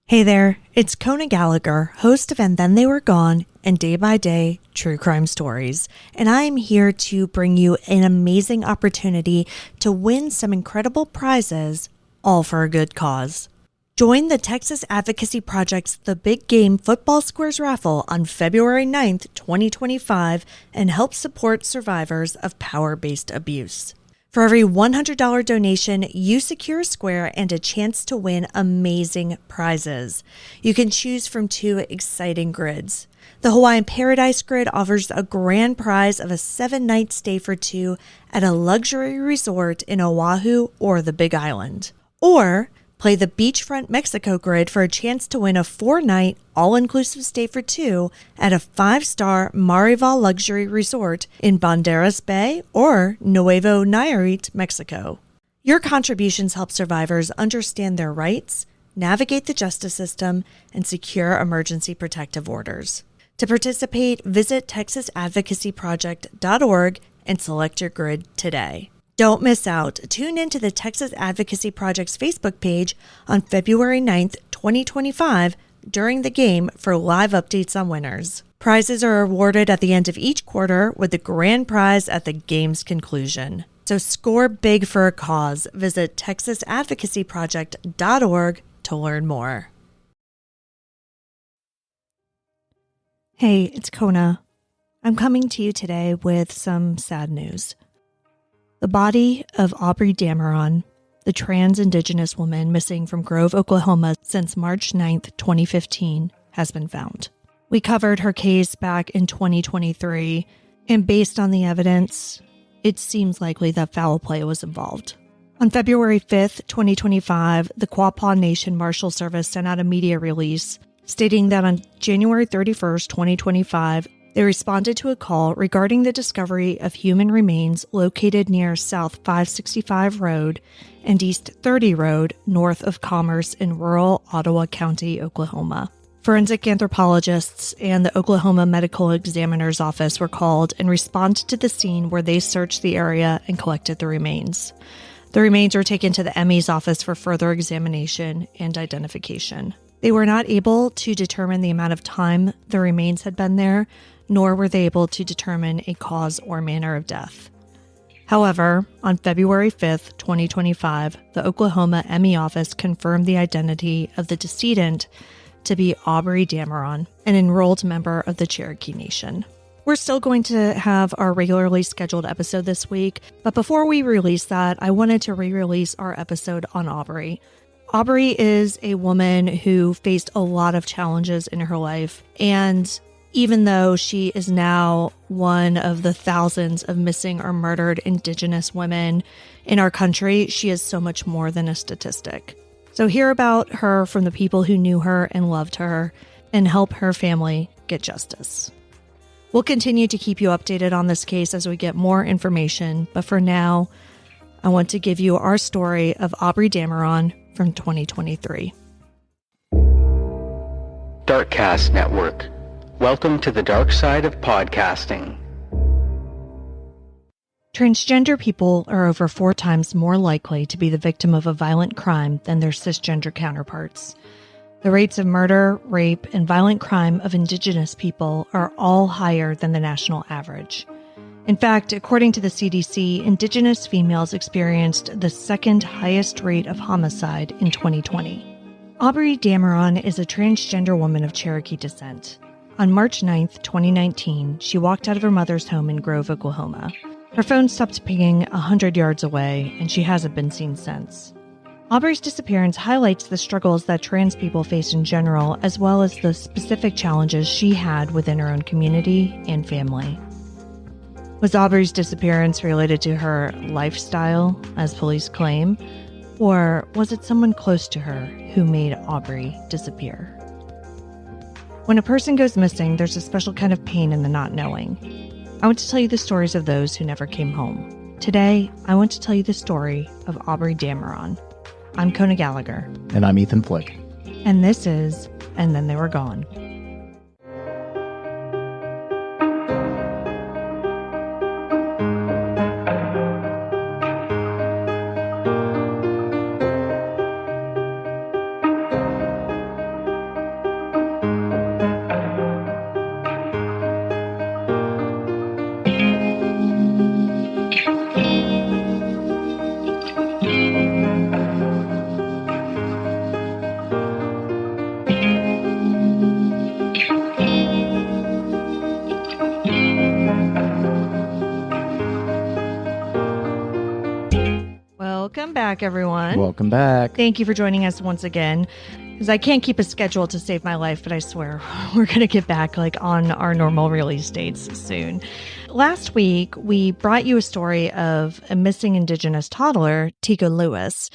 Hey there, it's Kona Gallagher, host of And Then They Were Gone and Day by Day True Crime Stories, and I am here to bring you an amazing opportunity to win some incredible prizes, all for a good cause. Join the Texas Advocacy Project's The Big Game Football Squares raffle on February 9th, 2025, and help support survivors of power-based abuse. For every $100 donation, you secure a square and a chance to win amazing prizes. You can choose from two exciting grids. The Hawaiian Paradise Grid offers a grand prize of a 7-night stay for two at a luxury resort in Oahu or the Big Island. Or play the Beachfront Mexico Grid for a chance to win a 4-night, all-inclusive stay for two at a 5-star Marival luxury resort in Banderas Bay or Nuevo Nayarit, Mexico. Your contributions help survivors understand their rights, navigate the justice system, and secure emergency protective orders. To participate, visit texasadvocacyproject.org and select your grid today. Don't miss out. Tune into the Texas Advocacy Project's Facebook page on February 9th, 2025 during the game for live updates on winners. Prizes are awarded at the end of each quarter with the grand prize at the game's conclusion. So score big for a cause. Visit texasadvocacyproject.org to learn more. Hey, it's Kona. I'm coming to you today with some sad news. The body of Aubrey Dameron, the trans Indigenous woman missing from Grove, Oklahoma since March 9th, 2015, has been found. We covered her case back in 2023, and based on the evidence, it seems likely that foul play was involved. On February 5th, 2025, the Quapaw Nation Marshal Service sent out a media release stating that on January 31st, 2025, they responded to a call regarding the discovery of human remains located near South 565 Road and East 30 Road, north of Commerce in rural Ottawa County, Oklahoma. Forensic anthropologists and the Oklahoma Medical Examiner's Office were called and responded to the scene where they searched the area and collected the remains. The remains were taken to the ME's office for further examination and identification. They were not able to determine the amount of time the remains had been there, nor were they able to determine a cause or manner of death. However, on February 5th, 2025, the Oklahoma ME office confirmed the identity of the decedent to be Aubrey Dameron, an enrolled member of the Cherokee Nation. We're still going to have our regularly scheduled episode this week, but before we release that, I wanted to re-release our episode on Aubrey. Aubrey is a woman who faced a lot of challenges in her life, and even though she is now one of the thousands of missing or murdered Indigenous women in our country, she is so much more than a statistic. So hear about her from the people who knew her and loved her, and help her family get justice. We'll continue to keep you updated on this case as we get more information, but for now, I want to give you our story of Aubrey Dameron from 2023. Darkcast Network. Welcome to the dark side of podcasting. Transgender people are over 4 times more likely to be the victim of a violent crime than their cisgender counterparts. The rates of murder, rape, and violent crime of Indigenous people are all higher than the national average. In fact, according to the CDC, Indigenous females experienced the second highest rate of homicide in 2020. Aubrey Dameron is a transgender woman of Cherokee descent. On March 9th, 2019, she walked out of her mother's home in Grove, Oklahoma. Her phone stopped pinging 100 yards away, and she hasn't been seen since. Aubrey's disappearance highlights the struggles that trans people face in general, as well as the specific challenges she had within her own community and family. Was Aubrey's disappearance related to her lifestyle, as police claim, or was it someone close to her who made Aubrey disappear? When a person goes missing, there's a special kind of pain in the not knowing. I want to tell you the stories of those who never came home. Today, I want to tell you the story of Aubrey Dameron. I'm Kona Gallagher. And I'm Ethan Flick. And this is And Then They Were Gone. back, everyone. Welcome back. Thank you for joining us once again. Because I can't keep a schedule to save my life, but I swear we're going to get back on our normal release dates soon. Last week, we brought you a story of a missing Indigenous toddler, Tika Lewis.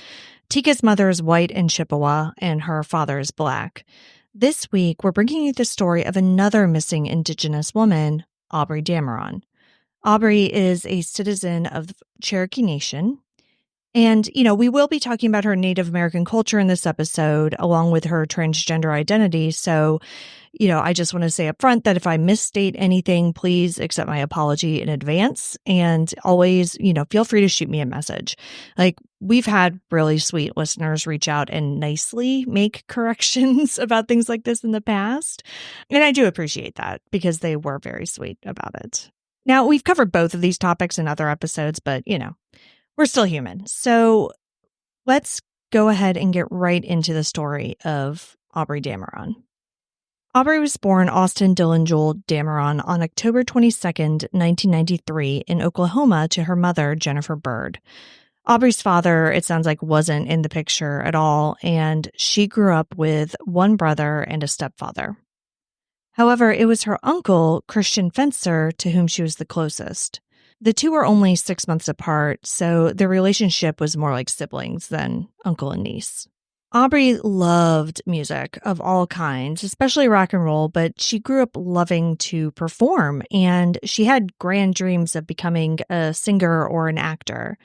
Tika's mother is white and Chippewa, and her father is Black. This week, we're bringing you the story of another missing Indigenous woman, Aubrey Dameron. Aubrey is a citizen of Cherokee Nation. And, we will be talking about her Native American culture in this episode, along with her transgender identity. So, I just want to say up front that if I misstate anything, please accept my apology in advance. And always, feel free to shoot me a message. We've had really sweet listeners reach out and nicely make corrections about things like this in the past. And I do appreciate that because they were very sweet about it. Now, we've covered both of these topics in other episodes, but, we're still human. So let's go ahead and get right into the story of Aubrey Dameron. Aubrey was born Austin Dylan Joel Dameron on October 22nd, 1993 in Oklahoma to her mother, Jennifer Bird. Aubrey's father, it sounds like, wasn't in the picture at all, and she grew up with one brother and a stepfather. However, it was her uncle, Christian Fencer, to whom she was the closest. The two were only 6 months apart, so their relationship was more like siblings than uncle and niece. Aubrey loved music of all kinds, especially rock and roll, but she grew up loving to perform, and she had grand dreams of becoming a singer or an actor.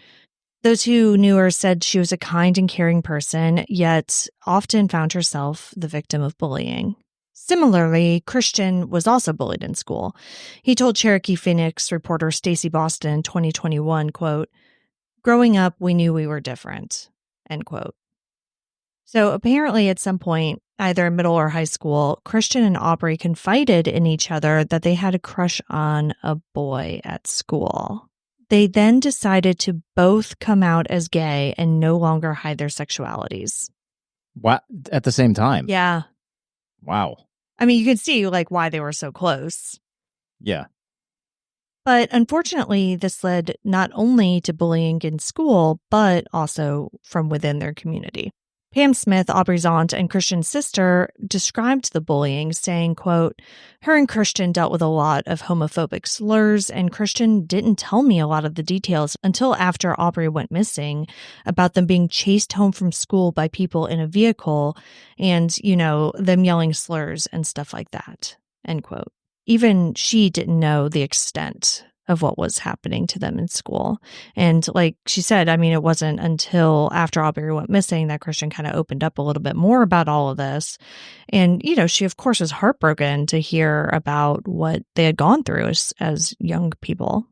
Those who knew her said she was a kind and caring person, yet often found herself the victim of bullying. Similarly, Christian was also bullied in school. He told Cherokee Phoenix reporter Stacey Boston in 2021, quote, "Growing up, we knew we were different," end quote. So apparently at some point, either in middle or high school, Christian and Aubrey confided in each other that they had a crush on a boy at school. They then decided to both come out as gay and no longer hide their sexualities. What? At the same time? Yeah. Wow. I mean, you can see why they were so close. Yeah. But unfortunately, this led not only to bullying in school, but also from within their community. Pam Smith, Aubrey's aunt and Christian's sister, described the bullying, saying, quote, "Her and Christian dealt with a lot of homophobic slurs, and Christian didn't tell me a lot of the details until after Aubrey went missing about them being chased home from school by people in a vehicle and, them yelling slurs and stuff like that," end quote. Even she didn't know the extent of what was happening to them in school. And like she said, I mean, it wasn't until after Aubrey went missing that Christian kind of opened up a little bit more about all of this. And, she, of course, was heartbroken to hear about what they had gone through as young people.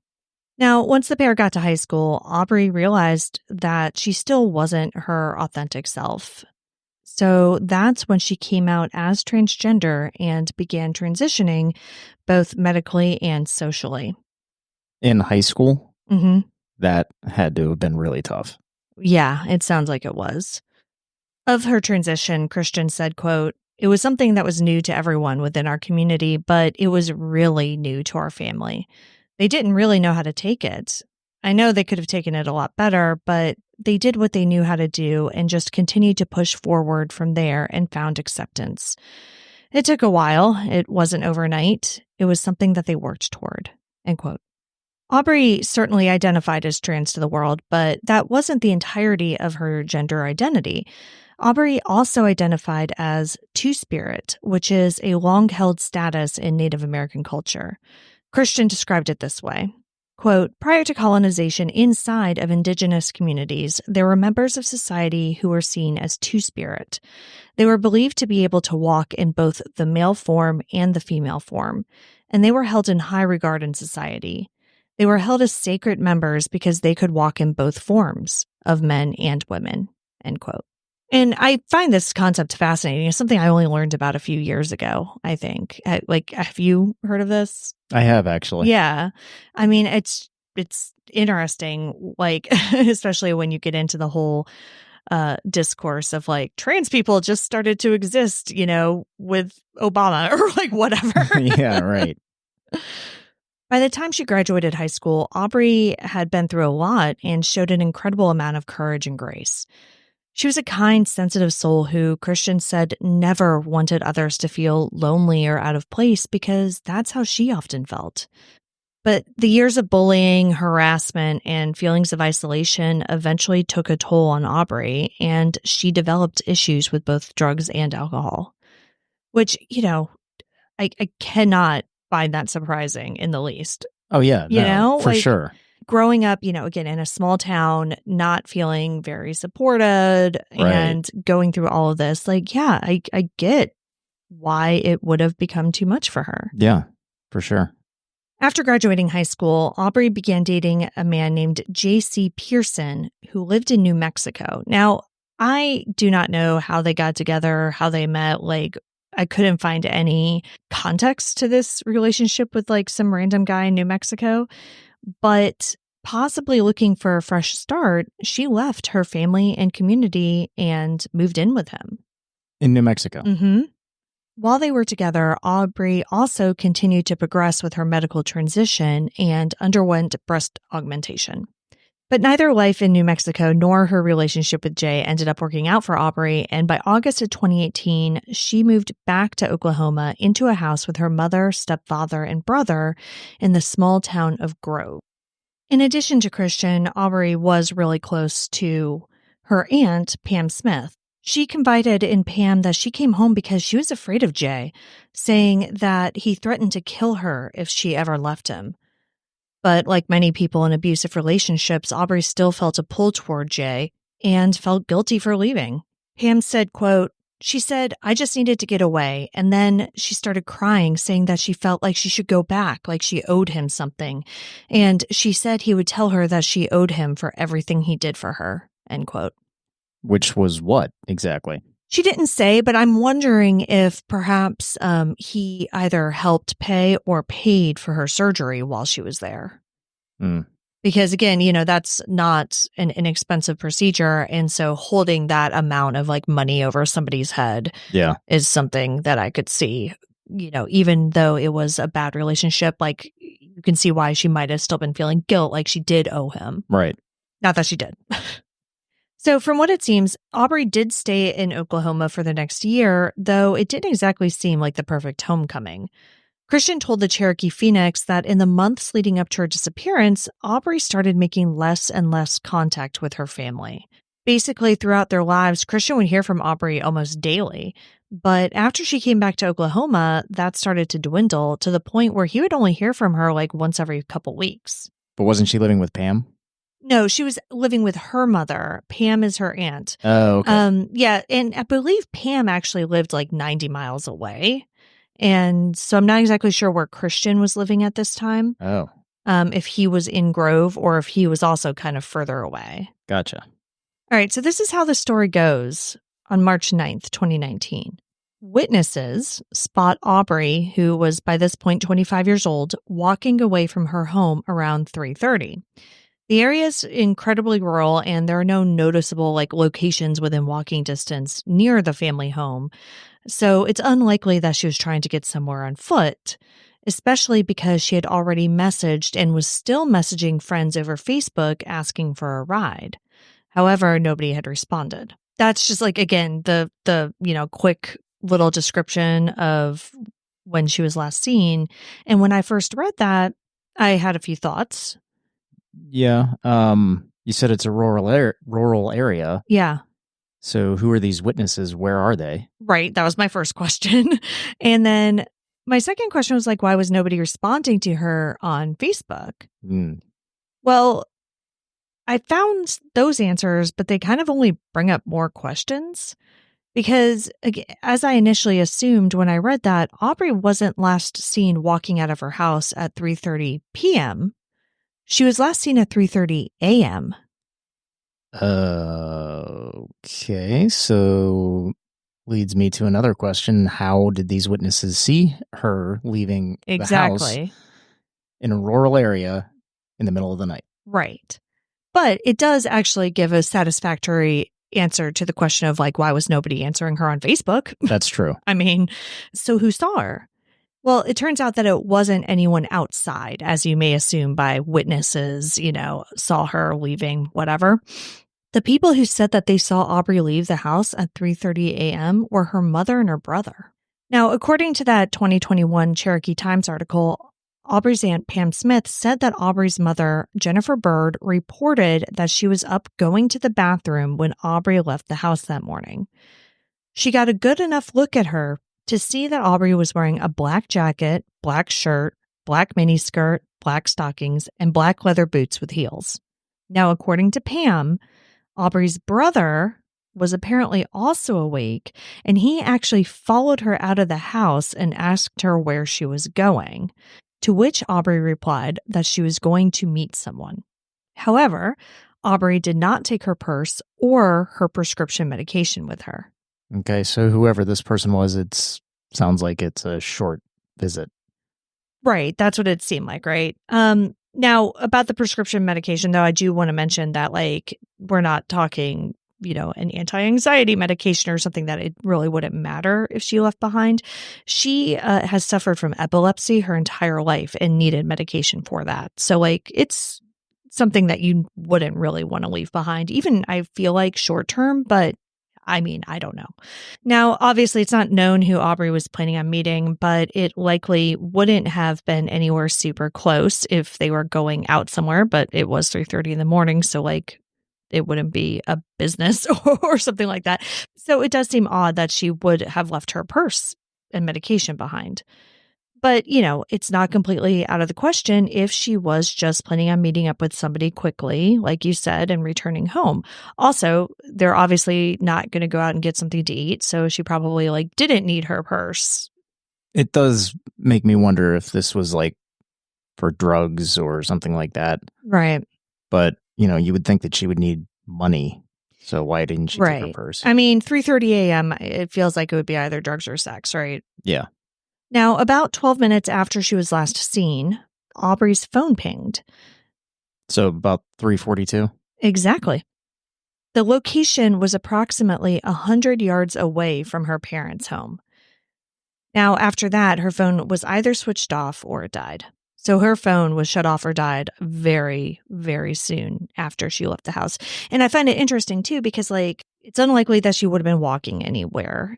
Now, once the pair got to high school, Aubrey realized that she still wasn't her authentic self. So that's when she came out as transgender and began transitioning both medically and socially. In high school? Mm-hmm. That had to have been really tough. Yeah, it sounds like it was. Of her transition, Christian said, quote, "It was something that was new to everyone within our community, but it was really new to our family. They didn't really know how to take it. I know they could have taken it a lot better, but they did what they knew how to do and just continued to push forward from there and found acceptance. It took a while. It wasn't overnight. It was something that they worked toward," end quote. Aubrey certainly identified as trans to the world, but that wasn't the entirety of her gender identity. Aubrey also identified as Two-Spirit, which is a long-held status in Native American culture. Christian described it this way, quote, "Prior to colonization inside of Indigenous communities, there were members of society who were seen as Two-Spirit. They were believed to be able to walk in both the male form and the female form, and they were held in high regard in society. They were held as sacred members because they could walk in both forms of men and women," end quote. And I find this concept fascinating. It's something I only learned about a few years ago, I think. Have you heard of this? I have, actually. Yeah. I mean, it's interesting, especially when you get into the whole discourse of trans people just started to exist, with Obama or whatever. Yeah, right. By the time she graduated high school, Aubrey had been through a lot and showed an incredible amount of courage and grace. She was a kind, sensitive soul who Christians said never wanted others to feel lonely or out of place because that's how she often felt. But the years of bullying, harassment, and feelings of isolation eventually took a toll on Aubrey, and she developed issues with both drugs and alcohol. Which, I cannot find that surprising in the least. Oh, yeah. For sure. Growing up, again, in a small town, not feeling very supported and going through all of this, I get why it would have become too much for her. Yeah, for sure. After graduating high school, Aubrey began dating a man named J.C. Pearson, who lived in New Mexico. Now, I do not know how they got together, how they met. I couldn't find any context to this relationship with some random guy in New Mexico. But possibly looking for a fresh start, she left her family and community and moved in with him. In New Mexico? Mm-hmm. While they were together, Aubrey also continued to progress with her medical transition and underwent breast augmentation. But neither life in New Mexico nor her relationship with Jay ended up working out for Aubrey, and by August of 2018, she moved back to Oklahoma into a house with her mother, stepfather, and brother in the small town of Grove. In addition to Christian, Aubrey was really close to her aunt, Pam Smith. She confided in Pam that she came home because she was afraid of Jay, saying that he threatened to kill her if she ever left him. But like many people in abusive relationships, Aubrey still felt a pull toward Jay and felt guilty for leaving. Pam said, quote, she said, I just needed to get away. And then she started crying, saying that she felt like she should go back, like she owed him something. And she said he would tell her that she owed him for everything he did for her, end quote. Which was what exactly? She didn't say, but I'm wondering if perhaps he either helped pay or paid for her surgery while she was there. Mm. Because again, that's not an inexpensive procedure. And so holding that amount of money over somebody's head is something that I could see, even though it was a bad relationship, you can see why she might have still been feeling guilt, like she did owe him. Right. Not that she did. So from what it seems, Aubrey did stay in Oklahoma for the next year, though it didn't exactly seem like the perfect homecoming. Christian told the Cherokee Phoenix that in the months leading up to her disappearance, Aubrey started making less and less contact with her family. Basically, throughout their lives, Christian would hear from Aubrey almost daily. But after she came back to Oklahoma, that started to dwindle to the point where he would only hear from her once every couple weeks. But wasn't she living with Pam? No, she was living with her mother. Pam is her aunt. Oh, okay. Yeah, and I believe Pam actually lived 90 miles away. And so I'm not exactly sure where Christian was living at this time. Oh. If he was in Grove or if he was also kind of further away. Gotcha. All right, so this is how the story goes on March 9th, 2019. Witnesses spot Aubrey, who was by this point 25 years old, walking away from her home around 3:30. The area is incredibly rural, and there are no noticeable locations within walking distance near the family home. So it's unlikely that she was trying to get somewhere on foot, especially because she had already messaged and was still messaging friends over Facebook asking for a ride. However, nobody had responded. That's just again, the quick little description of when she was last seen. And when I first read that, I had a few thoughts. Yeah. You said it's a rural area. Yeah. So who are these witnesses? Where are they? Right. That was my first question. And then my second question was why was nobody responding to her on Facebook? Well, I found those answers, but they kind of only bring up more questions. Because as I initially assumed when I read that, Aubrey wasn't last seen walking out of her house at 3:30 p.m. She was last seen at 3:30 a.m. Okay, so leads me to another question. How did these witnesses see her leaving the house in a rural area in the middle of the night? Right. But it does actually give a satisfactory answer to the question of why was nobody answering her on Facebook? That's true. I mean, so who saw her? Well, it turns out that it wasn't anyone outside, as you may assume by witnesses, saw her leaving, whatever. The people who said that they saw Aubrey leave the house at 3:30 a.m. were her mother and her brother. Now, according to that 2021 Cherokee Times article, Aubrey's aunt Pam Smith said that Aubrey's mother, Jennifer Bird, reported that she was up going to the bathroom when Aubrey left the house that morning. She got a good enough look at her to see that Aubrey was wearing a black jacket, black shirt, black miniskirt, black stockings, and black leather boots with heels. Now, according to Pam, Aubrey's brother was apparently also awake, and he actually followed her out of the house and asked her where she was going, to which Aubrey replied that she was going to meet someone. However, Aubrey did not take her purse or her prescription medication with her. Okay, so whoever this person was, it sounds like it's a short visit. Right, that's what it seemed like, right? Now, about the prescription medication, though, I do want to mention that, we're not talking, an anti-anxiety medication or something that it really wouldn't matter if she left behind. She has suffered from epilepsy her entire life and needed medication for that. So, it's something that you wouldn't really want to leave behind, even I feel like short term, but I don't know. Now, obviously, it's not known who Aubrey was planning on meeting, but it likely wouldn't have been anywhere super close if they were going out somewhere, but it was 3:30 in the morning, so it wouldn't be a business or something like that. So it does seem odd that she would have left her purse and medication behind. But, it's not completely out of the question if she was just planning on meeting up with somebody quickly, like you said, and returning home. Also, they're obviously not going to go out and get something to eat, so she probably didn't need her purse. It does make me wonder if this was for drugs or something like that. Right. But, you would think that she would need money. So why didn't she take her purse? 3:30 a.m., it feels like it would be either drugs or sex, right? Yeah. Now, about 12 minutes after she was last seen, Aubrey's phone pinged. So about 3:42? Exactly. The location was approximately 100 yards away from her parents' home. Now, after that, her phone was either switched off or it died. So her phone was shut off or died very, very soon after she left the house. And I find it interesting, too, because, it's unlikely that she would have been walking anywhere.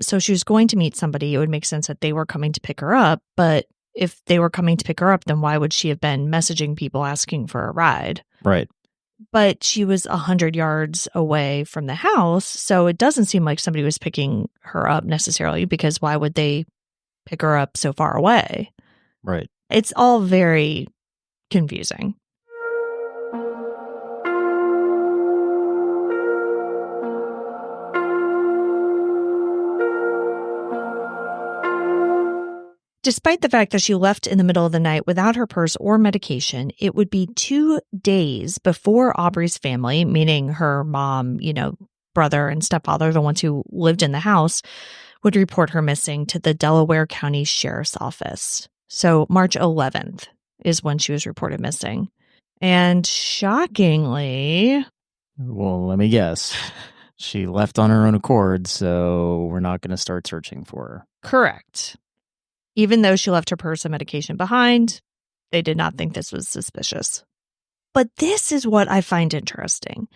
So she was going to meet somebody. It would make sense that they were coming to pick her up. But if they were coming to pick her up, then why would she have been messaging people asking for a ride? Right. But she was 100 yards away from the house. So it doesn't seem like somebody was picking her up necessarily, because why would they pick her up so far away? Right. It's all very confusing. Despite the fact that she left in the middle of the night without her purse or medication, it would be 2 days before Aubrey's family, meaning her mom, brother and stepfather, the ones who lived in the house, would report her missing to the Delaware County Sheriff's Office. So March 11th is when she was reported missing. And shockingly... Well, let me guess. She left on her own accord, so we're not going to start searching for her. Correct. Even though she left her purse and medication behind, they did not think this was suspicious. But this is what I find interesting,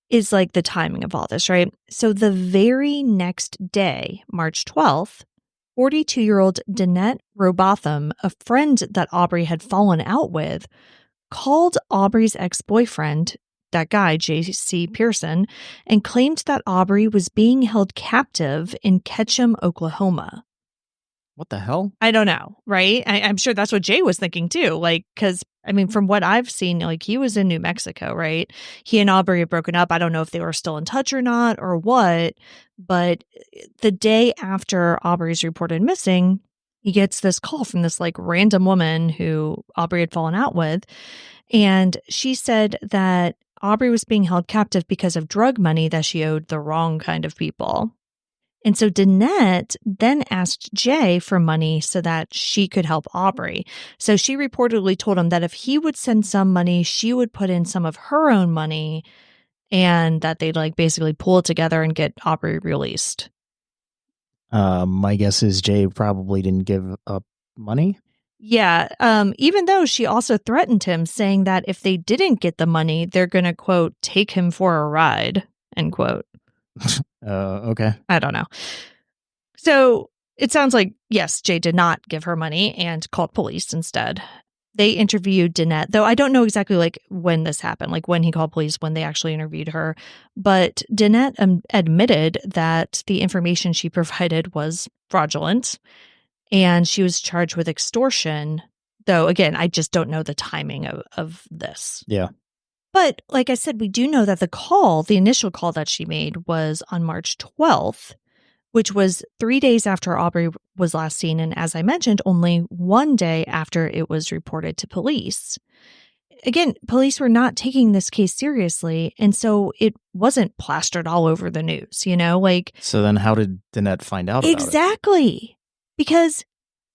is the timing of all this, right? So the very next day, March 12th, 42-year-old Danette Robotham, a friend that Aubrey had fallen out with, called Aubrey's ex-boyfriend, that guy, J.C. Pearson, and claimed that Aubrey was being held captive in Ketchum, Oklahoma. What the hell? I don't know, right? I'm sure that's what Jay was thinking too. Because, from what I've seen, he was in New Mexico, right? He and Aubrey had broken up. I don't know if they were still in touch or not or what. But the day after Aubrey's reported missing, he gets this call from this random woman who Aubrey had fallen out with. And she said that Aubrey was being held captive because of drug money that she owed the wrong kind of people. And so Danette then asked Jay for money so that she could help Aubrey. So she reportedly told him that if he would send some money, she would put in some of her own money, and that they'd basically pull it together and get Aubrey released. My guess is Jay probably didn't give up money? Yeah. Even though she also threatened him, saying that if they didn't get the money, they're going to, quote, take him for a ride, end quote. Okay. I don't know. So it sounds like, yes, Jay did not give her money and called police instead. They interviewed Danette, though I don't know exactly like when this happened, like when he called police, when they actually interviewed her. But Danette admitted that the information she provided was fraudulent and she was charged with extortion. Though, again, I just don't know the timing of this. Yeah. But like I said, we do know that the initial call that she made was on March 12th, which was 3 days after Aubrey was last seen. And as I mentioned, only 1 day after it was reported to police. Again, police were not taking this case seriously. And so it wasn't plastered all over the news, like. So then how did Danette find out about it? Exactly. Because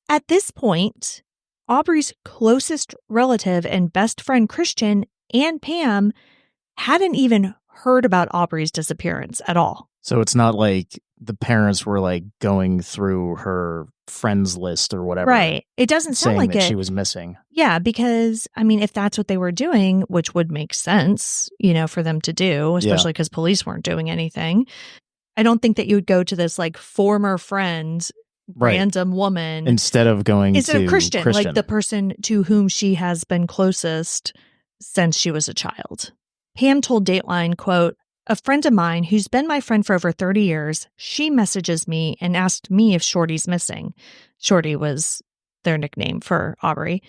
at this point, Aubrey's closest relative and best friend, Christian, and Pam hadn't even heard about Aubrey's disappearance at all. So it's not like the parents were like going through her friends list or whatever. Right. It doesn't sound like that it. She was missing. Yeah, because, I mean, if that's what they were doing, which would make sense, for them to do, especially because police weren't doing anything. I don't think that you would go to this like former friend, random woman. Instead of Christian, like the person to whom she has been closest since she was a child. Pam told Dateline, quote, "A friend of mine who's been my friend for over 30 years, she messages me and asked me if Shorty's missing." Shorty was their nickname for Aubrey.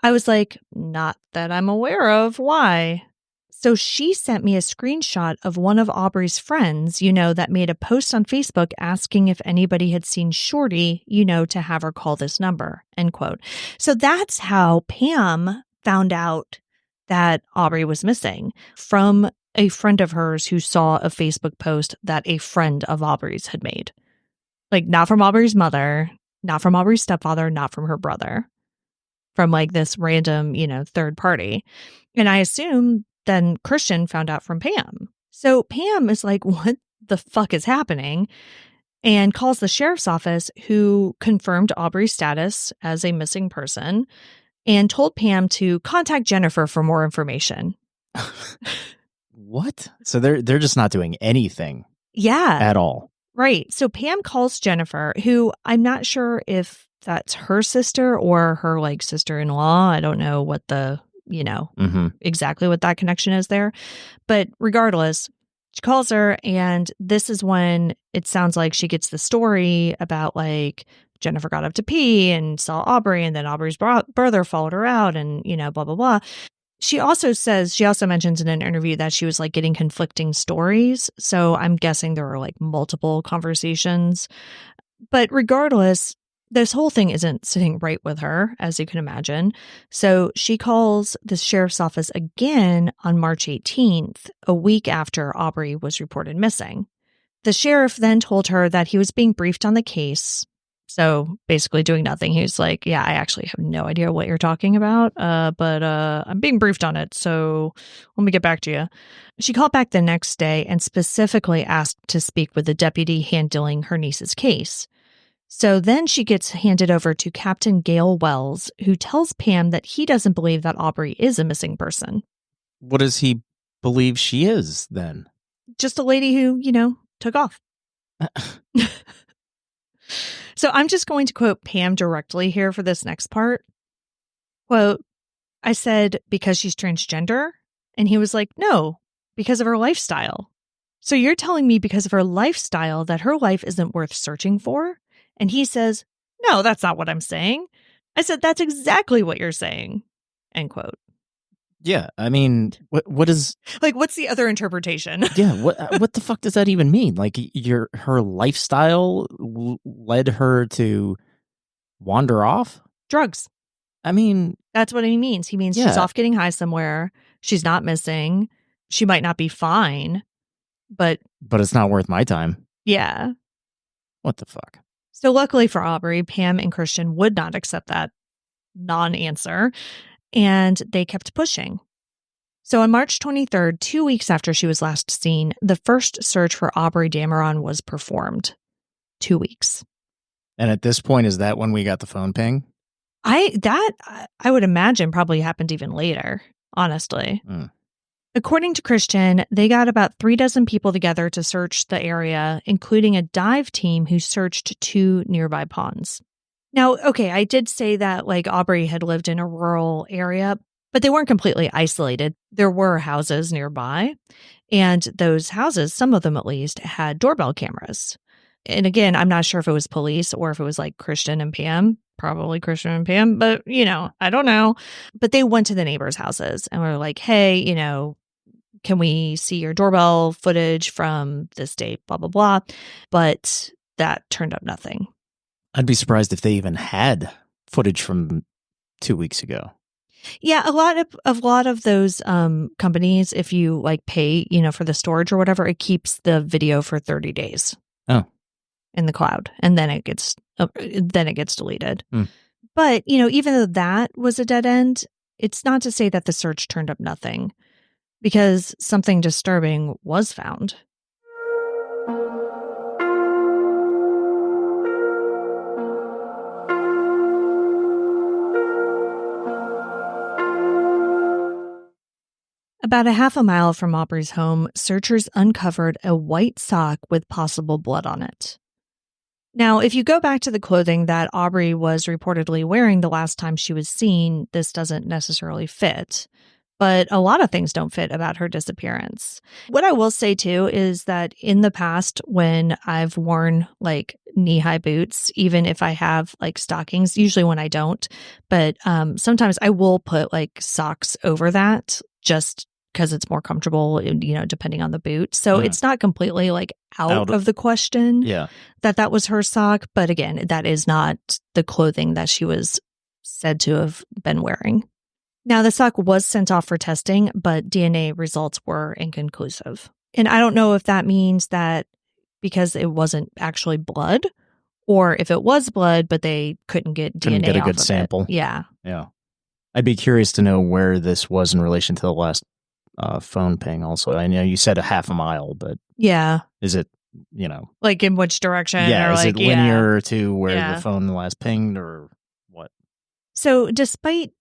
I was like, "Not that I'm aware of. Why?" So she sent me a screenshot of one of Aubrey's friends, that made a post on Facebook asking if anybody had seen Shorty, to have her call this number, end quote. So that's how Pam found out that Aubrey was missing, from a friend of hers who saw a Facebook post that a friend of Aubrey's had made. Like, not from Aubrey's mother, not from Aubrey's stepfather, not from her brother, from like this random, third party. And I assume then Christian found out from Pam. So Pam is like, what the fuck is happening? And calls the sheriff's office, who confirmed Aubrey's status as a missing person and told Pam to contact Jennifer for more information. What? So they're just not doing anything. Yeah. At all. Right. So Pam calls Jennifer, who I'm not sure if that's her sister or her like sister-in-law. I don't know what the, exactly what that connection is there. But regardless, she calls her, and this is when it sounds like she gets the story about like Jennifer got up to pee and saw Aubrey, and then Aubrey's brother followed her out, and, blah, blah, blah. She also mentions in an interview that she was like getting conflicting stories. So I'm guessing there were like multiple conversations. But regardless, this whole thing isn't sitting right with her, as you can imagine. So she calls the sheriff's office again on March 18th, a week after Aubrey was reported missing. The sheriff then told her that he was being briefed on the case. So basically doing nothing. He was like, "Yeah, I actually have no idea what you're talking about, but I'm being briefed on it, so let me get back to you." She called back the next day and specifically asked to speak with the deputy handling her niece's case. So then she gets handed over to Captain Gale Wells, who tells Pam that he doesn't believe that Aubrey is a missing person. What does he believe she is, then? Just a lady who, took off. So I'm just going to quote Pam directly here for this next part. Quote, "I said, because she's transgender?" And he was like, "No, because of her lifestyle." "So you're telling me because of her lifestyle that her life isn't worth searching for?" And he says, "No, that's not what I'm saying." I said, "That's exactly what you're saying." End quote. Yeah, I mean, what is... Like, what's the other interpretation? Yeah, what the fuck does that even mean? Like, her lifestyle led her to wander off? Drugs. I mean... That's what he means. He means she's off getting high somewhere. She's not missing. She might not be fine, but... But it's not worth my time. Yeah. What the fuck? So luckily for Aubrey, Pam and Christian would not accept that non-answer, and they kept pushing. So on March 23rd, 2 weeks after she was last seen, the first search for Aubrey Dameron was performed. 2 weeks. And at this point, is that when we got the phone ping? I would imagine probably happened even later, honestly. According to Christian, they got about 36 people together to search the area, including a dive team who searched 2 nearby ponds. Now, okay, I did say that like Aubrey had lived in a rural area, but they weren't completely isolated. There were houses nearby, and those houses, some of them at least, had doorbell cameras. And again, I'm not sure if it was police or if it was like Christian and Pam, probably Christian and Pam, but I don't know. But they went to the neighbors' houses and were like, hey, can we see your doorbell footage from this date, blah, blah, blah. But that turned up nothing. I'd be surprised if they even had footage from 2 weeks ago. Yeah, a lot of those companies, if you like pay, for the storage or whatever, it keeps the video for 30 days. Oh. In the cloud, and then it gets deleted. But, even though that was a dead end, it's not to say that the search turned up nothing, because something disturbing was found. About a half a mile from Aubrey's home, searchers uncovered a white sock with possible blood on it. Now, if you go back to the clothing that Aubrey was reportedly wearing the last time she was seen, this doesn't necessarily fit. But a lot of things don't fit about her disappearance. What I will say, too, is that in the past, when I've worn like knee-high boots, even if I have like stockings, usually when I don't, but sometimes I will put like socks over that just because it's more comfortable, depending on the boot. So it's not completely like out of the question that was her sock. But again, that is not the clothing that she was said to have been wearing. Now, the sock was sent off for testing, but DNA results were inconclusive. And I don't know if that means that because it wasn't actually blood, or if it was blood, but they couldn't get DNA get a off good of sample. It. Yeah. I'd be curious to know where this was in relation to the last phone ping also. I know you said a half a mile, but is it, like in which direction? Yeah, or is like, it linear to where the phone last pinged or what? So despite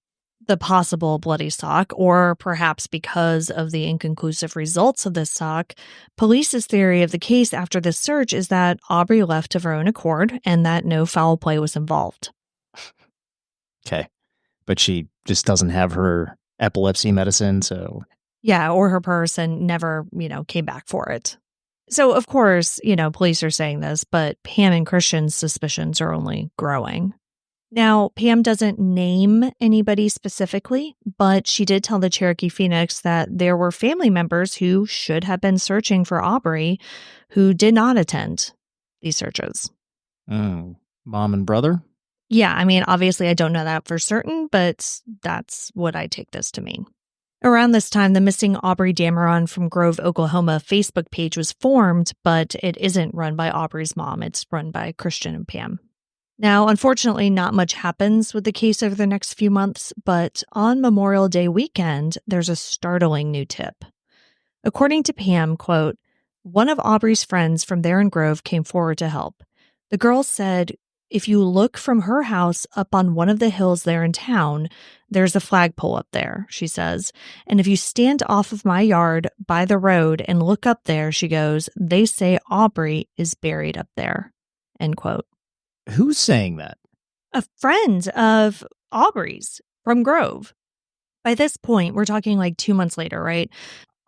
the possible bloody sock, or perhaps because of the inconclusive results of this sock, police's theory of the case after this search is that Aubrey left of her own accord and that no foul play was involved. Okay. But she just doesn't have her epilepsy medicine, so... Yeah, or her purse, and never, came back for it. So, of course, police are saying this, but Pam and Christian's suspicions are only growing. Now, Pam doesn't name anybody specifically, but she did tell the Cherokee Phoenix that there were family members who should have been searching for Aubrey who did not attend these searches. Mom and brother? Yeah, I mean, obviously I don't know that for certain, but that's what I take this to mean. Around this time, the Missing Aubrey Dameron from Grove, Oklahoma Facebook page was formed, but it isn't run by Aubrey's mom. It's run by Christian and Pam. Now, unfortunately, not much happens with the case over the next few months, but on Memorial Day weekend, there's a startling new tip. According to Pam, quote, one of Aubrey's friends from there in Grove came forward to help. The girl said, if you look from her house up on one of the hills there in town, there's a flagpole up there, she says. And if you stand off of my yard by the road and look up there, she goes, they say Aubrey is buried up there, end quote. Who's saying that? A friend of Aubrey's from Grove. By this point, we're talking like 2 months later, right?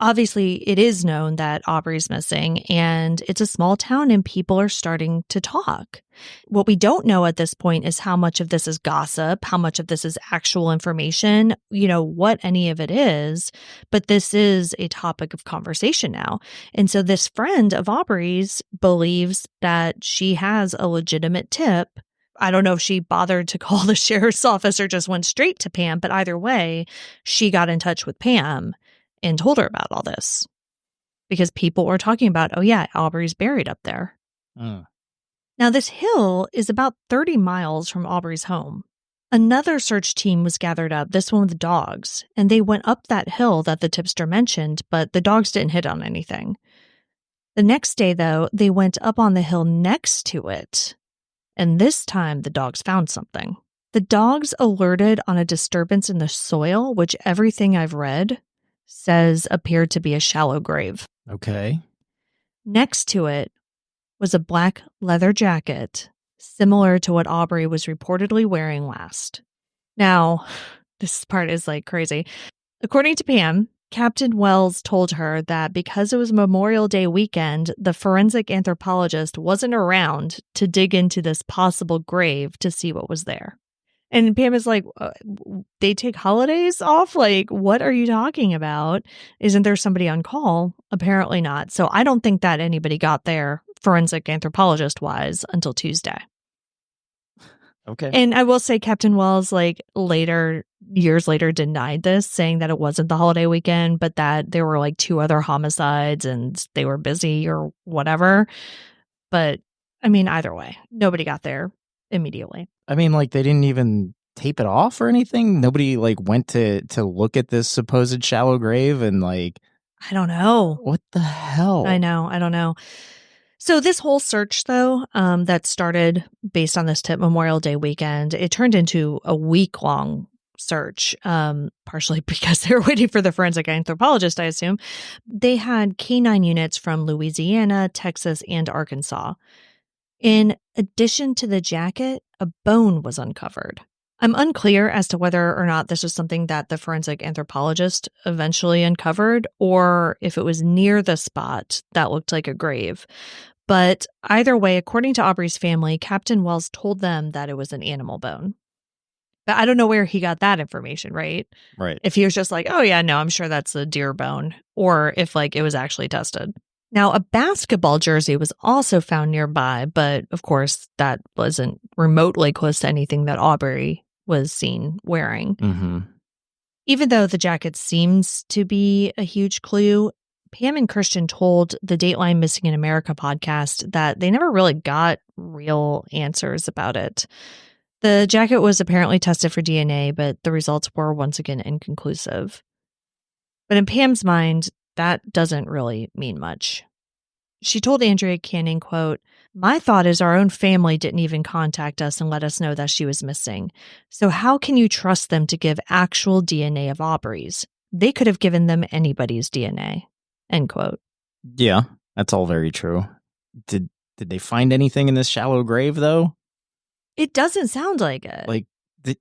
Obviously, it is known that Aubrey's missing, and it's a small town and people are starting to talk. What we don't know at this point is how much of this is gossip, how much of this is actual information, what any of it is, but this is a topic of conversation now. And so this friend of Aubrey's believes that she has a legitimate tip. I don't know if she bothered to call the sheriff's office or just went straight to Pam, but either way, she got in touch with Pam and told her about all this because people were talking about, oh yeah, Aubrey's buried up there. Now, this hill is about 30 miles from Aubrey's home. Another search team was gathered up, this one with dogs, and they went up that hill that the tipster mentioned, but the dogs didn't hit on anything. The next day, though, they went up on the hill next to it, And this time, the dogs found something. The dogs alerted on a disturbance in the soil, which everything I've read says appeared to be a shallow grave. Okay. Next to it was a black leather jacket, similar to what Aubrey was reportedly wearing last. Now, this part is like crazy. According to Pam, Captain Wells told her that because it was Memorial Day weekend, the forensic anthropologist wasn't around to dig into this possible grave to see what was there. And Pam is like, they take holidays off? Like, what are you talking about? Isn't there somebody on call? Apparently not. So I don't think that anybody got there, forensic anthropologist-wise, until Tuesday. Okay. And I will say Captain Wells, like, years later, denied this, saying that it wasn't the holiday weekend, but that there were, like, 2 other homicides and they were busy or whatever. But, I mean, either way, nobody got there immediately. I mean, like, they didn't even tape it off or anything? Nobody, like, went to look at this supposed shallow grave and, like... I don't know. What the hell? I know. I don't know. So this whole search, though, that started based on this tip Memorial Day weekend, it turned into a week-long search, partially because they were waiting for the forensic anthropologist, I assume. They had canine units from Louisiana, Texas, and Arkansas. In addition to the jacket, a bone was uncovered. I'm unclear as to whether or not this was something that the forensic anthropologist eventually uncovered, or if it was near the spot that looked like a grave. But either way, according to Aubrey's family, Captain Wells told them that it was an animal bone. But I don't know where he got that information, right? Right. If he was just like, oh yeah, no, I'm sure that's a deer bone, or if like it was actually tested. Now, a basketball jersey was also found nearby, but of course, that wasn't remotely close to anything that Aubrey was seen wearing. Mm-hmm. Even though the jacket seems to be a huge clue, Pam and Christian told the Dateline Missing in America podcast that they never really got real answers about it. The jacket was apparently tested for DNA, but the results were once again inconclusive. But in Pam's mind, that doesn't really mean much. She told Andrea Canning, quote, "My thought is our own family didn't even contact us and let us know that she was missing. So how can you trust them to give actual DNA of Aubrey's? They could have given them anybody's DNA." End quote. Yeah, that's all very true. Did they find anything in this shallow grave, though? It doesn't sound like it. Like,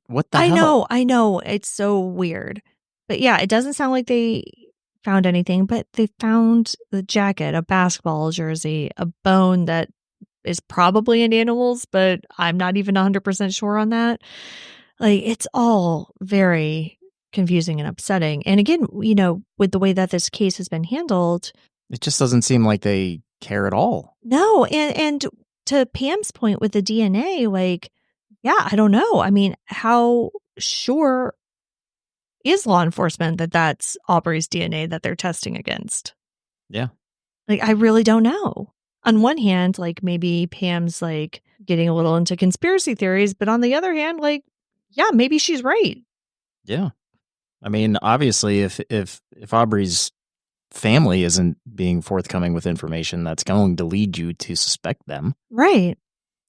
what the hell? I know. It's so weird. But yeah, it doesn't sound like they found anything, but they found the jacket, a basketball jersey, a bone that is probably an animal's, but I'm not even 100% sure on that. Like, it's all very confusing and upsetting. And again, you know, with the way that this case has been handled, it just doesn't seem like they care at all. No. And to Pam's point with the DNA, like, yeah, I don't know. I mean, how sure is law enforcement that that's Aubrey's DNA that they're testing against? Yeah. Like, I really don't know. On one hand, like, maybe Pam's like getting a little into conspiracy theories, but on the other hand, like, yeah, maybe she's right. Yeah. I mean, obviously, if Aubrey's family isn't being forthcoming with information, that's going to lead you to suspect them. Right.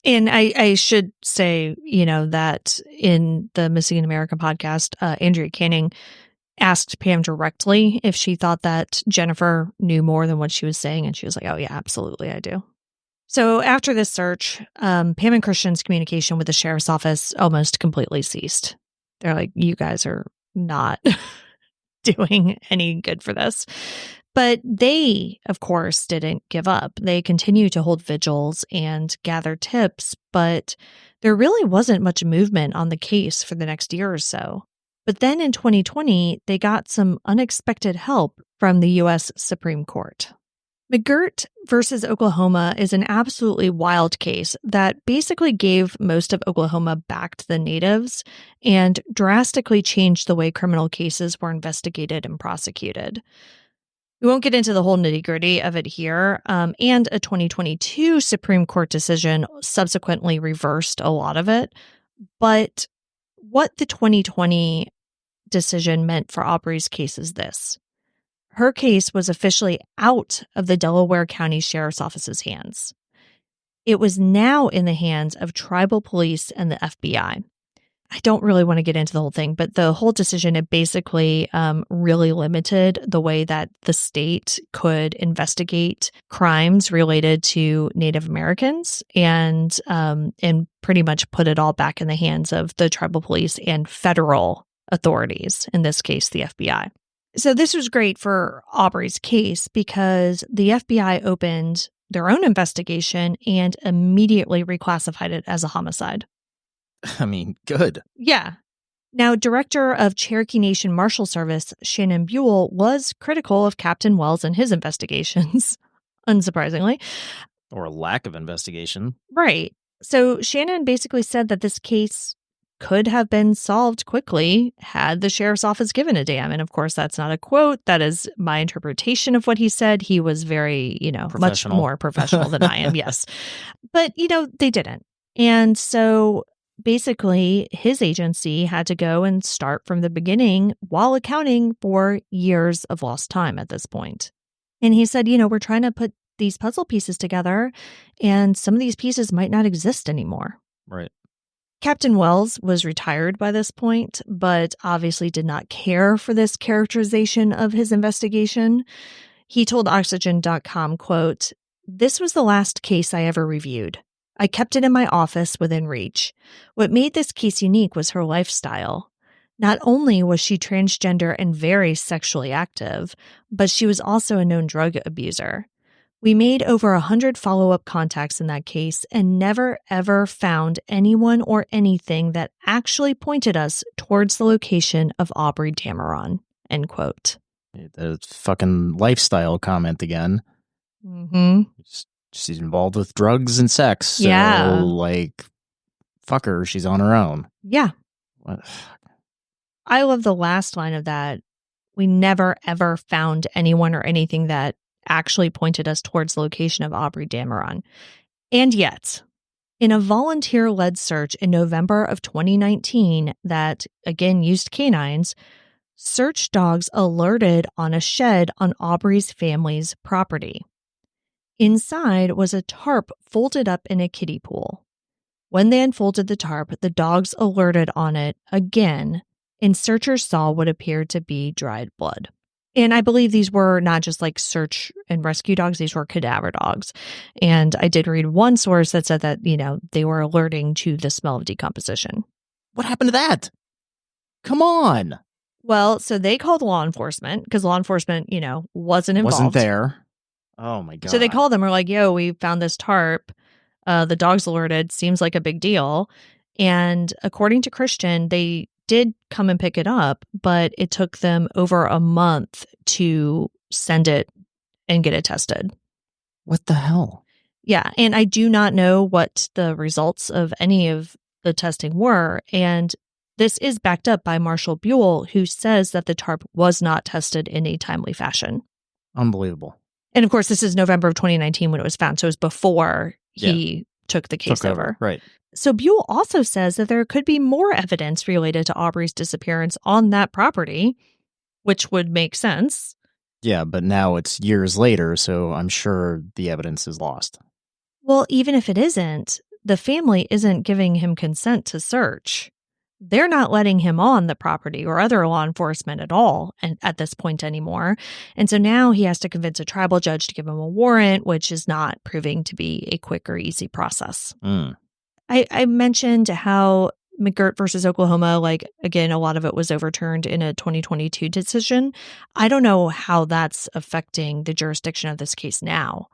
And I should say, you know, that in the Missing in America podcast, Andrea Canning asked Pam directly if she thought that Jennifer knew more than what she was saying. And she was like, oh, yeah, absolutely, I do. So after this search, Pam and Christian's communication with the sheriff's office almost completely ceased. They're like, you guys are not doing any good for this. But they, of course, didn't give up. They continued to hold vigils and gather tips, but there really wasn't much movement on the case for the next year or so. But then in 2020, they got some unexpected help from the U.S. Supreme Court. McGirt versus Oklahoma is an absolutely wild case that basically gave most of Oklahoma back to the natives and drastically changed the way criminal cases were investigated and prosecuted. We won't get into the whole nitty-gritty of it here, and a 2022 Supreme Court decision subsequently reversed a lot of it. But what the 2020 decision meant for Aubrey's case is this. Her case was officially out of the Delaware County Sheriff's Office's hands. It was now in the hands of tribal police and the FBI. I don't really want to get into the whole thing, but the whole decision, it basically really limited the way that the state could investigate crimes related to Native Americans and pretty much put it all back in the hands of the tribal police and federal authorities, in this case, the FBI. So this was great for Aubrey's case because the FBI opened their own investigation and immediately reclassified it as a homicide. I mean, good. Yeah. Now, Director of Cherokee Nation Marshal Service, Shannon Buell, was critical of Captain Wells and his investigations, unsurprisingly. Or a lack of investigation. Right. So Shannon basically said that this case could have been solved quickly had the sheriff's office given a damn. And of course, that's not a quote. That is my interpretation of what he said. He was very, much more professional than I am. Yes. But, they didn't. And so basically, his agency had to go and start from the beginning while accounting for years of lost time at this point. And he said, we're trying to put these puzzle pieces together, and some of these pieces might not exist anymore. Right. Captain Wells was retired by this point, but obviously did not care for this characterization of his investigation. He told Oxygen.com, quote, "This was the last case I ever reviewed. I kept it in my office within reach. What made this case unique was her lifestyle. Not only was she transgender and very sexually active, but she was also a known drug abuser. We made over 100 follow-up contacts in that case and never ever found anyone or anything that actually pointed us towards the location of Aubrey Dameron." End quote. The fucking lifestyle comment again. Mm-hmm. She's involved with drugs and sex. So, fuck her. She's on her own. Yeah. What? I love the last line of that. We never, ever found anyone or anything that actually pointed us towards the location of Aubrey Dameron. And yet, in a volunteer-led search in November of 2019 that, again, used canines, search dogs alerted on a shed on Aubrey's family's property. Inside was a tarp folded up in a kiddie pool. When they unfolded the tarp, the dogs alerted on it again, and searchers saw what appeared to be dried blood. And I believe these were not just like search and rescue dogs, these were cadaver dogs. And I did read one source that said that, they were alerting to the smell of decomposition. What happened to that? Come on. Well, so they called law enforcement because law enforcement, wasn't involved. Wasn't there. Oh my God. So they called them. We're like, yo, we found this tarp. The dog's alerted. Seems like a big deal. And according to Christian, they did come and pick it up, but it took them over a month to send it and get it tested. What the hell? Yeah. And I do not know what the results of any of the testing were. And this is backed up by Marshal Buell, who says that the tarp was not tested in a timely fashion. Unbelievable. And of course, this is November of 2019 when it was found. So it was before he took the case over. Right. So Buell also says that there could be more evidence related to Aubrey's disappearance on that property, which would make sense. Yeah, but now it's years later, so I'm sure the evidence is lost. Well, even if it isn't, the family isn't giving him consent to search. They're not letting him on the property or other law enforcement at all at this point anymore. And so now he has to convince a tribal judge to give him a warrant, which is not proving to be a quick or easy process. I mentioned how McGirt versus Oklahoma, again, a lot of it was overturned in a 2022 decision. I don't know how that's affecting the jurisdiction of this case now.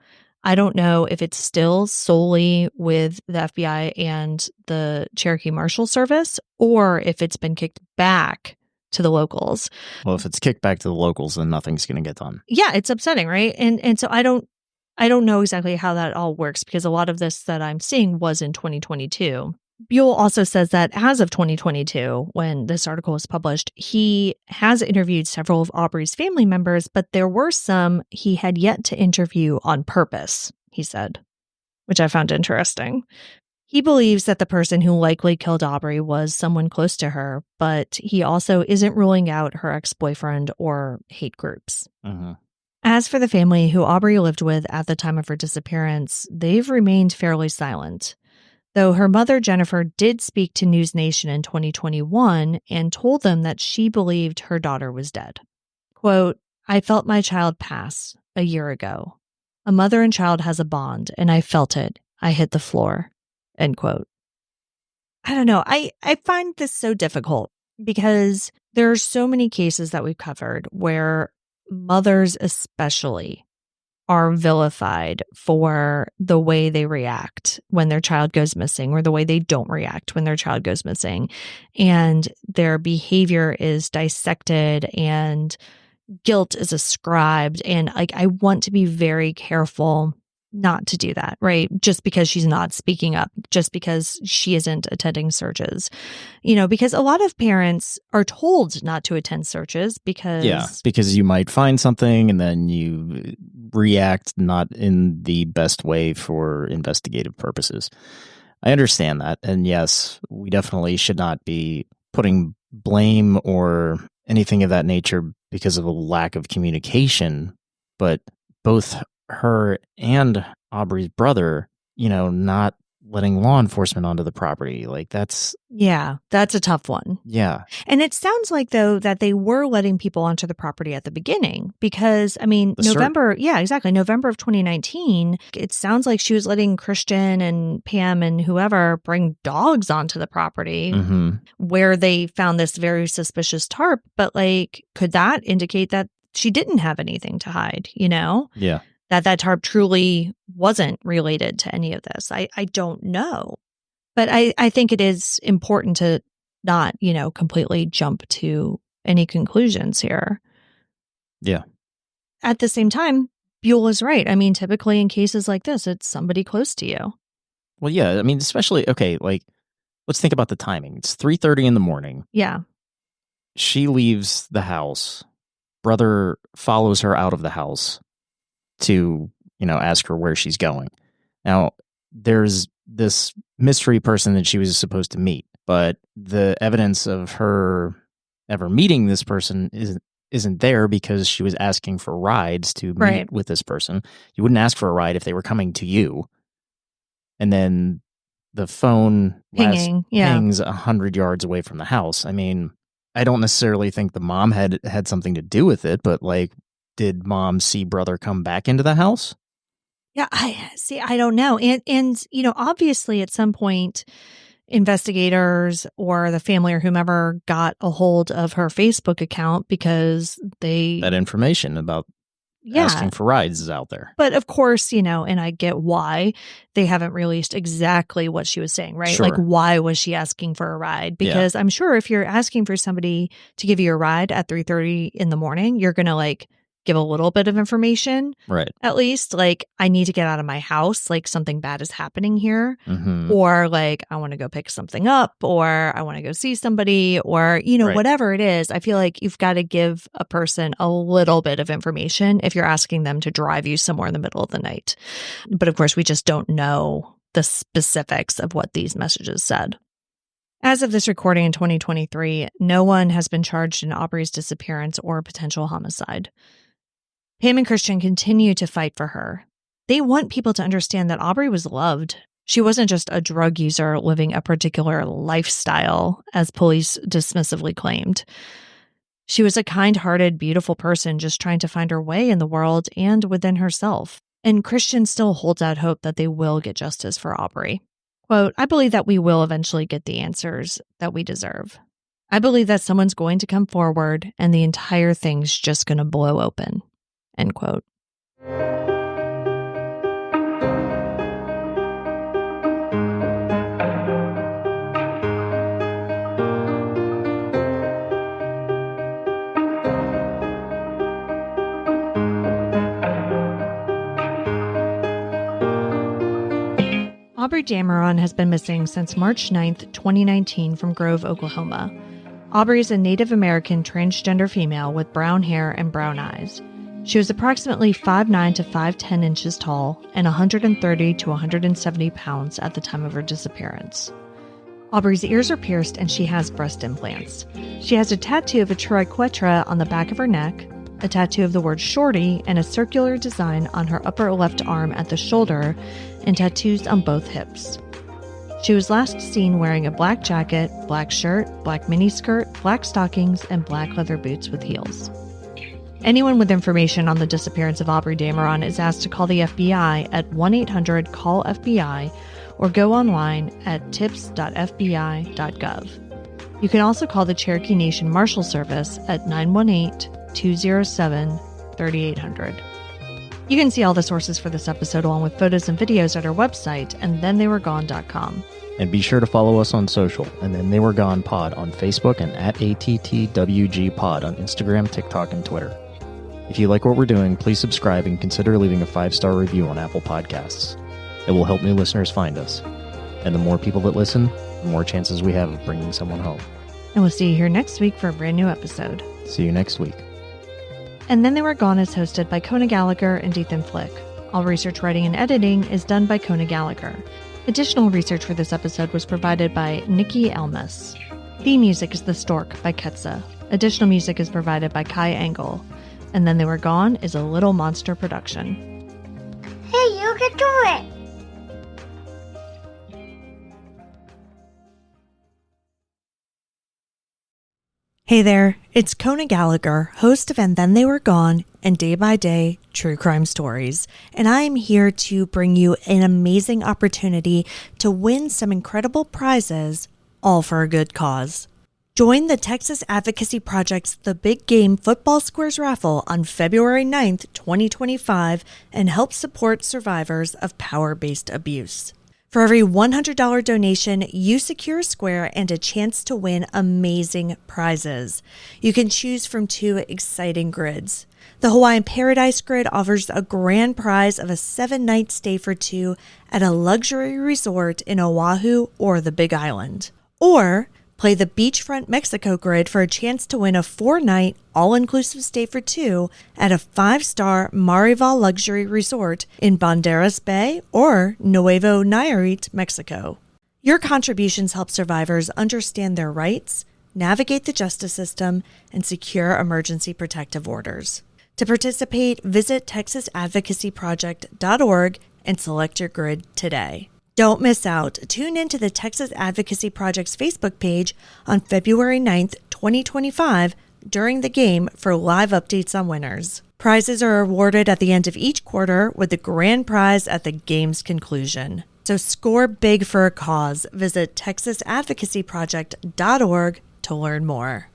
I don't know if it's still solely with the FBI and the Cherokee Marshal Service or if it's been kicked back to the locals. Well, if it's kicked back to the locals, then nothing's going to get done. Yeah, it's upsetting, right? And so I don't know exactly how that all works because a lot of this that I'm seeing was in 2022. Buell also says that as of 2022, when this article was published, he has interviewed several of Aubrey's family members, but there were some he had yet to interview on purpose, he said, which I found interesting. He believes that the person who likely killed Aubrey was someone close to her, but he also isn't ruling out her ex-boyfriend or hate groups. Mm-hmm. As for the family who Aubrey lived with at the time of her disappearance, they've remained fairly silent. Though her mother, Jennifer, did speak to News Nation in 2021 and told them that she believed her daughter was dead. Quote, "I felt my child pass a year ago. A mother and child has a bond, and I felt it. I hit the floor." End quote. I don't know. I find this so difficult because there are so many cases that we've covered where mothers especially are vilified for the way they react when their child goes missing, or the way they don't react when their child goes missing. And their behavior is dissected and guilt is ascribed. And I want to be very careful not to do that, right? Just because she's not speaking up, just because she isn't attending searches, because a lot of parents are told not to attend searches because you might find something and then you react not in the best way for investigative purposes. I understand that. And yes, we definitely should not be putting blame or anything of that nature because of a lack of communication, but both her and Aubrey's brother, not letting law enforcement onto the property. That's a tough one. Yeah. And it sounds like, though, that they were letting people onto the property at the beginning because, November of 2019, it sounds like she was letting Christian and Pam and whoever bring dogs onto the property where they found this very suspicious tarp. But could that indicate that she didn't have anything to hide, Yeah. That tarp truly wasn't related to any of this? I don't know. But I think it is important to not, completely jump to any conclusions here. Yeah. At the same time, Buell is right. Typically in cases like this, it's somebody close to you. Well, yeah. Especially, okay, let's think about the timing. It's 3:30 in the morning. Yeah. She leaves the house. Brother follows her out of the house to, ask her where she's going. Now, there's this mystery person that she was supposed to meet, but the evidence of her ever meeting this person isn't there because she was asking for rides to meet with this person. You wouldn't ask for a ride if they were coming to you. And then the phone pings 100 yards away from the house. I don't necessarily think the mom had something to do with it, but did mom see brother come back into the house? Yeah, I don't know. And obviously at some point, investigators or the family or whomever got a hold of her Facebook account because that information about asking for rides is out there. But of course, and I get why they haven't released exactly what she was saying, right? Sure. Why was she asking for a ride? Because I'm sure if you're asking for somebody to give you a ride at 3:30 in the morning, you're going to give a little bit of information. Right. At least, I need to get out of my house, something bad is happening here. Mm-hmm. Or I want to go pick something up, or I want to go see somebody, or, whatever it is. I feel like you've got to give a person a little bit of information if you're asking them to drive you somewhere in the middle of the night. But of course, we just don't know the specifics of what these messages said. As of this recording in 2023, no one has been charged in Aubrey's disappearance or potential homicide. Pam and Christian continue to fight for her. They want people to understand that Aubrey was loved. She wasn't just a drug user living a particular lifestyle, as police dismissively claimed. She was a kind-hearted, beautiful person just trying to find her way in the world and within herself. And Christian still holds out hope that they will get justice for Aubrey. Quote, "I believe that we will eventually get the answers that we deserve. I believe that someone's going to come forward and the entire thing's just going to blow open." End quote. Aubrey Dameron has been missing since March 9th, 2019 from Grove, Oklahoma. Aubrey is a Native American transgender female with brown hair and brown eyes. She was approximately 5'9" to 5'10" inches tall and 130 to 170 pounds at the time of her disappearance. Aubrey's ears are pierced and she has breast implants. She has a tattoo of a triquetra on the back of her neck, a tattoo of the word shorty, and a circular design on her upper left arm at the shoulder, and tattoos on both hips. She was last seen wearing a black jacket, black shirt, black miniskirt, black stockings, and black leather boots with heels. Anyone with information on the disappearance of Aubrey Dameron is asked to call the FBI at 1-800-CALL-FBI or go online at tips.fbi.gov. You can also call the Cherokee Nation Marshal Service at 918-207-3800. You can see all the sources for this episode along with photos and videos at our website, and thentheywere.gone.com. And be sure to follow us on social, and Then They Were Gone Pod on Facebook and at ATTWG Pod on Instagram, TikTok, and Twitter. If you like what we're doing, please subscribe and consider leaving a 5-star review on Apple Podcasts. It will help new listeners find us. And the more people that listen, the more chances we have of bringing someone home. And we'll see you here next week for a brand new episode. See you next week. And Then They Were Gone is hosted by Kona Gallagher and Ethan Flick. All research, writing, and editing is done by Kona Gallagher. Additional research for this episode was provided by Nikki Elmas. Theme music is The Stork by Ketsa. Additional music is provided by Kai Engel. And Then They Were Gone is a Little Monster production. Hey, you can do it! Hey there, it's Kona Gallagher, host of And Then They Were Gone and Day by Day True Crime Stories, and I am here to bring you an amazing opportunity to win some incredible prizes, all for a good cause. Join the Texas Advocacy Project's The Big Game Football Squares raffle on February 9th, 2025, and help support survivors of power-based abuse. For every $100 donation, you secure a square and a chance to win amazing prizes. You can choose from 2 exciting grids. The Hawaiian Paradise Grid offers a grand prize of a 7-night stay for 2 at a luxury resort in Oahu or the Big Island. Or play the Beachfront Mexico Grid for a chance to win a 4-night, all-inclusive stay for 2 at a 5-star Marival luxury resort in Banderas Bay or Nuevo Nayarit, Mexico. Your contributions help survivors understand their rights, navigate the justice system, and secure emergency protective orders. To participate, visit TexasAdvocacyProject.org and select your grid today. Don't miss out. Tune into the Texas Advocacy Project's Facebook page on February 9th, 2025 during the game for live updates on winners. Prizes are awarded at the end of each quarter with the grand prize at the game's conclusion. So score big for a cause. Visit TexasAdvocacyProject.org to learn more.